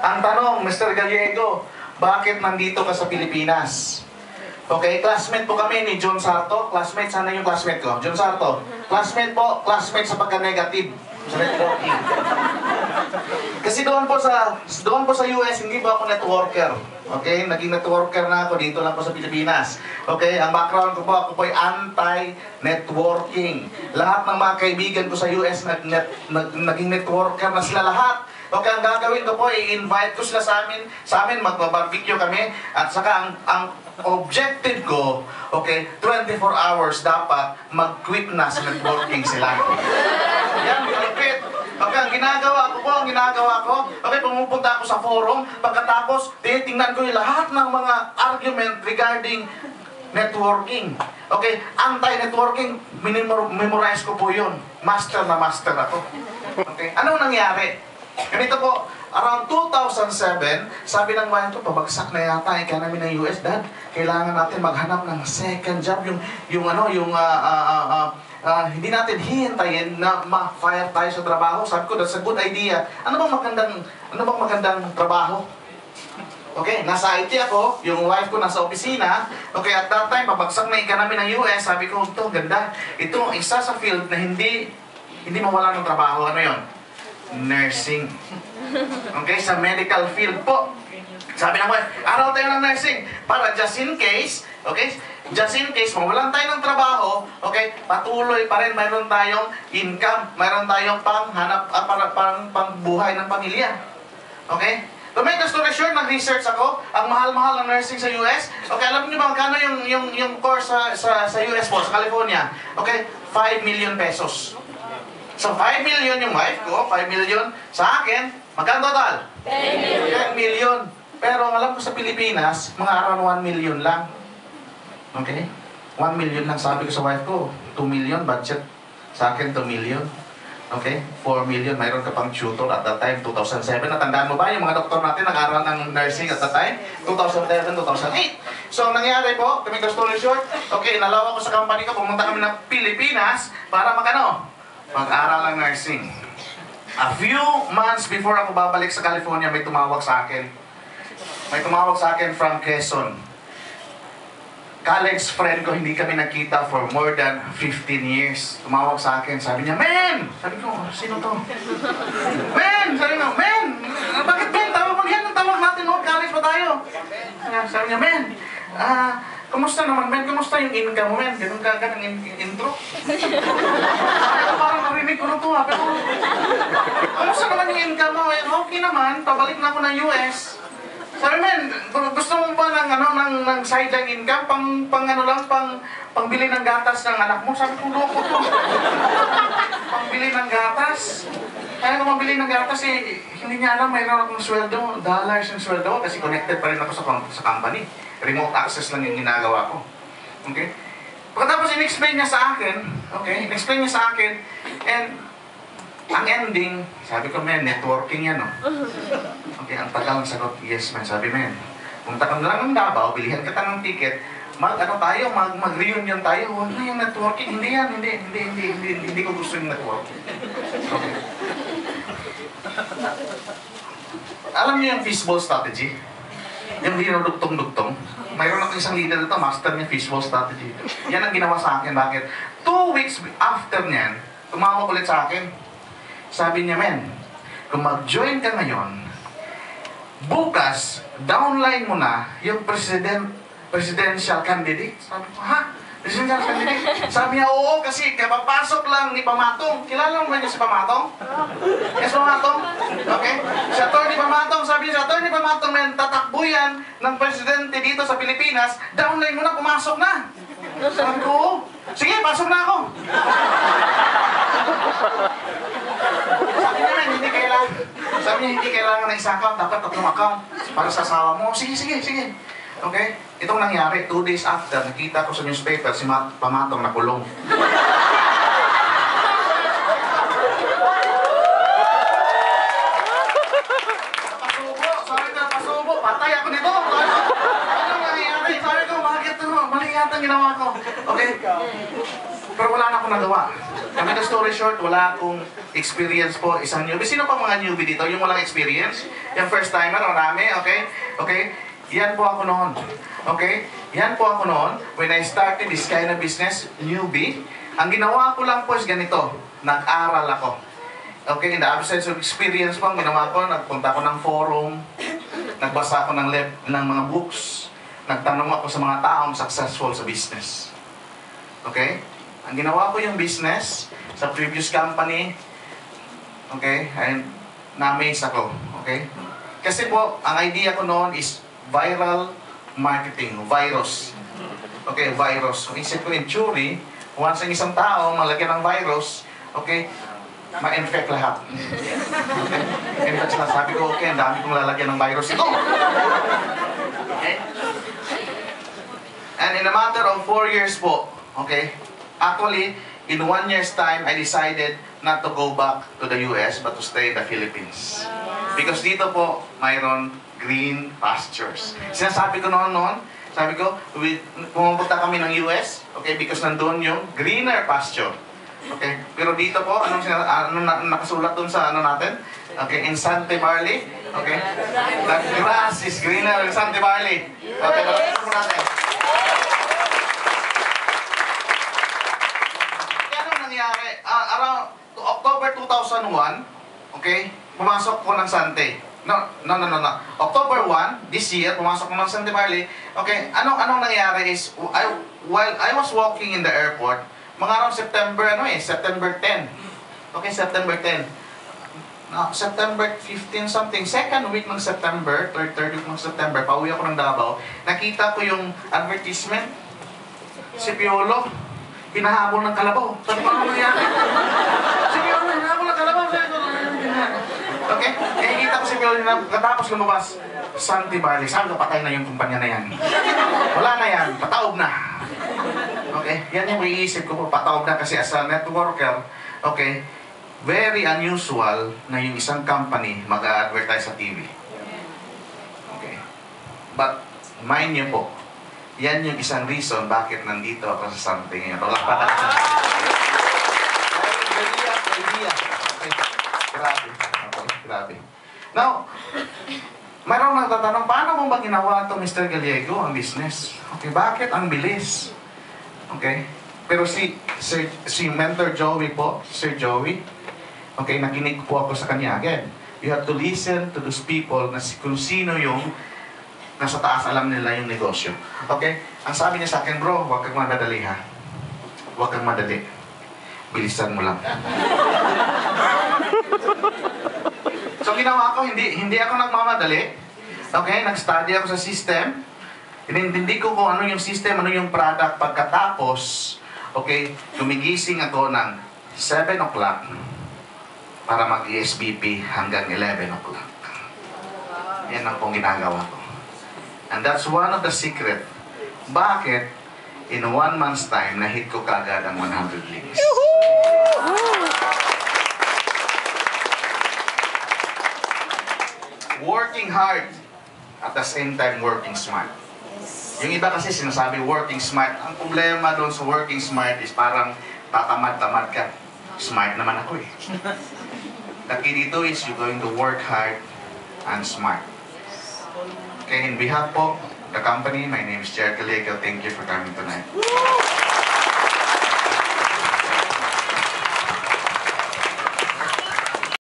Ang tanong, Mr. Gallego, bakit nandito ka sa Pilipinas? Okay, classmate po kami ni John Sarto. Classmate, sana yung classmate ko. John Sarto. Classmate po, classmate sa pagka-negative. Sa networking. Kasi doon po sa US, hindi po ako networker. Okay, naging networker na ako dito lang po sa Pilipinas. Okay, ang background ko po, ako po ay anti-networking. Lahat ng mga kaibigan ko sa US, naging networker na sila lahat. Okay, ang gagawin ko po, i-invite ko sila sa amin, mag-barbecue kami, at saka ang objective ko, okay, 24 hours dapat mag-quit na sa networking sila. Yan, malapit. Okay, ang ginagawa ko, okay, pumupunta ako sa forum, pagkatapos, tinitingnan ko yung lahat ng mga argument regarding networking. Okay, anti-networking, memorize ko po yun. Master na master ako. Okay, anong nangyari? Ganito po, around 2007, sabi ng wife ko, pabagsak na yata ang economy ng US, Dad. Kailangan natin maghanap ng second job, hindi natin hihintayin na ma-fire tayo sa trabaho. Sabi ko, that's a good idea. Ano bang magandang trabaho? Okay, nasa IT ako, yung wife ko nasa opisina. Okay, at that time, pabagsak na economy ng US. Sabi ko, ito, ganda. Ito, isa sa field na hindi mawala ng trabaho. Ano yon? Nursing. Okay, sa medical field po. Sabi ng wife, aral tayo ng nursing para just in case, okay, just in case mawalan tayo ng trabaho, okay, patuloy pa rin, mayroon tayong income, mayroon tayong panghanap, pangbuhay ng pamilya. Okay? To make a story short, nag-research ako, ang mahal-mahal ng nursing sa US. Okay, alam niyo ba magkano yung course sa US po, sa California? Okay, 5 million pesos. So, 5 million yung wife ko, 5 million sa akin. Magkano total? 10 million. Pero alam ko sa Pilipinas, mga around 1 million lang. Okay? 1 million lang sabi ko sa wife ko. 2 million budget. Sa akin, 2 million. Okay? 4 million. Mayroon ka pang tutor at that time, 2007. Natandaan mo ba yung mga doktor natin nag-aral ng nursing at that time? 2007, 2008. So, ang nangyari po, to make the story short, okay, nalawa ko sa company ko, pumunta kami ng Pilipinas para mag-aral ng nursing. A few months before ako babalik sa California, may tumawag sa akin. May tumawag sa akin from Quezon. College friend ko, hindi kami nakita for more than 15 years. Tumawag sa akin, sabi niya, Men! Sabi ko, sino to? Men! Sabi niya, Men! Bakit Men? Tawag mo yan, tawag natin, no? College pa tayo. Sabi niya, Men! Kumusta naman, Men? Kumusta yung income mo, Men? Ganun ka agad ang intro. Parang narinig ko na ito, ha? Pero, kumusta naman yung income mo? Okay naman, pabalik na ako ng US. Sabi, Men, gusto mo ba ng sideline income? Pangbili ng gatas ng anak mo? Sabi ko, loko to. Pangbili ng gatas? Kaya kung mabili ng gatas, hindi niya alam, mayroon akong sweldo, dollars yung sweldo, kasi connected pa rin ako sa company. Remote access lang yung ginagawa ko. Okay? Pagkatapos in-explain niya sa akin, okay, in-explain niya sa akin, and ang ending, sabi ko, Men, networking yan, no? Okay, ang tagal ng sagot, yes, Man. Sabi, Men, punta ka lang ng Davao, bilihan kita ng ticket, mag-reunion tayo, huwag na yung networking, hindi yan, hindi ko gusto yung networking. Okay. Alam niyo yung fishbowl strategy? Yung dinudugtong-dugtong. Mayroon ako isang leader dito, master niya fishbowl strategy. Yan ang ginawa sa akin. Bakit? 2 weeks after niyan, tumawag ulit sa akin. Sabi niya, Men, kung mag-join ka ngayon, bukas, downline mo na yung presidential candidate. Sabi ko, ha? Presidential candidate? Sabi niya, oo, kasi kapapasok lang ni Pamatong. Kilala mo ba niya si Pamatong? Yes, Pamatong? Okay? Si Atty. Pamatong, sabi niya, si Atty. Pamatong, Men, tatakbo yan ng presidente dito sa Pilipinas, downline mo na, pumasok na. Sabi ko, oo. Sige, pasok na ako. Sabi niya, Men, hindi kailangan ng isang account, dapat 3 account para sa asawa mo. Sige. Okay? Itong nangyari, 2 days after, nakita ko sa newspaper si Pamatong nakulong. Pasubo, patay ako nito. Ano nangyari? Sabi ko, bakit ito? Mali yata ang ginawa ko. Okay? Pero wala na akong nagawa. To make the story short, wala akong experience po, isang newbie. Sino pa mga newbie dito? Yung walang experience? Yung first timer, marami, okay? Okay? Yan po ako noon. Okay? Yan po ako noon. When I started this kind of business, newbie, ang ginawa ko lang po is ganito. Nag-aral ako. Okay? In the absence of experience po, ang ginawa ko, nagpunta ako ng forum, nagbasa ako ng mga books, nagtanong ako sa mga taong successful sa business. Okay? Ang ginawa ko yung business sa previous company, okay, and na-amaze ako, okay? Kasi po, ang idea ko noon is viral marketing, virus. Okay, virus. Kung isip ko in theory, once ang isang tao malagyan ng virus, okay, ma-infect lahat. Okay? In fact, sabi ko, okay, ang dami kong lalagyan ng virus ito. Okay? And in a matter of 4 years po, okay, actually, in 1 year's time, I decided not to go back to the US, but to stay in the Philippines. Because dito po, mayroon green pastures. Sinasabi ko noon, sabi ko, pumunta kami ng US, okay, because nandun yung greener pasture. Okay, pero dito po, ano nakasulat dun sa ano natin? Okay, in Sante Barley, okay, the grass is greener in Sante Barley. Okay, balikin po natin. Around October 2001, okay, pumasok ko ng Sante. No. October 1, this year, pumasok ko ng Sante Barley. Okay, anong nangyari is, while I was walking in the airport, mga around September 10. Okay, September 10. No, September 15 something, second week ng September, third week ng September, pauwi ako ng Davao, nakita ko yung advertisement, si Piolo, hinahabol ng kalabaw. Sabi ko, ano nangyari? Si Piolo, hinahabol ng kalabaw. Okay? Nakikita ko si Piolo, katapos lumabas, Sante Barley. Sabi ko, patay na yung kumpanya na yan. Wala na yan, pataob na. Okay? Yan yung iisip ko po, pataob na kasi as a networker, okay, very unusual na yung isang company mag-advertise sa TV. Okay? But, mind nyo po, yan yung isang reason bakit nandito ako sa Sante ngayon. Palakpakan sa idea. Okay. Grabe. Okay, grabe. Now, mayroong nagtatanong, paano mo ba ginawa ito, Mr. Gallego, ang business? Okay, bakit ang bilis? Okay? Pero si Mentor Joey po, Sir Joey, okay, nakinig po ako sa kanya. Again, you have to listen to those people na kung sino yung nasa taas alam nila yung negosyo. Okay? Ang sabi niya sa akin, bro, huwag kang madali ha. Huwag kang madali. Bilisan mo lang. So ginawa ko, hindi ako nagmamadali. Okay? Nag-study ako sa system. Inintindi ko kung ano yung system, ano yung product. Pagkatapos, okay, gumigising ako ng 7 o'clock para mag-ESBP hanggang 11 o'clock. Yan ang pong ginagawa ko. And that's one of the secret. Bakit in 1 month's time, na-hit ko kagad ang 100 leads? Working hard at the same time working smart. Yung iba kasi sinasabi working smart. Ang problema doon sa working smart is parang tatamad-tamad ka. Smart naman ako eh. The key dito is you're going to work hard and smart. Okay, in behalf of the company, my name is Jared Gallego. Thank you for coming tonight.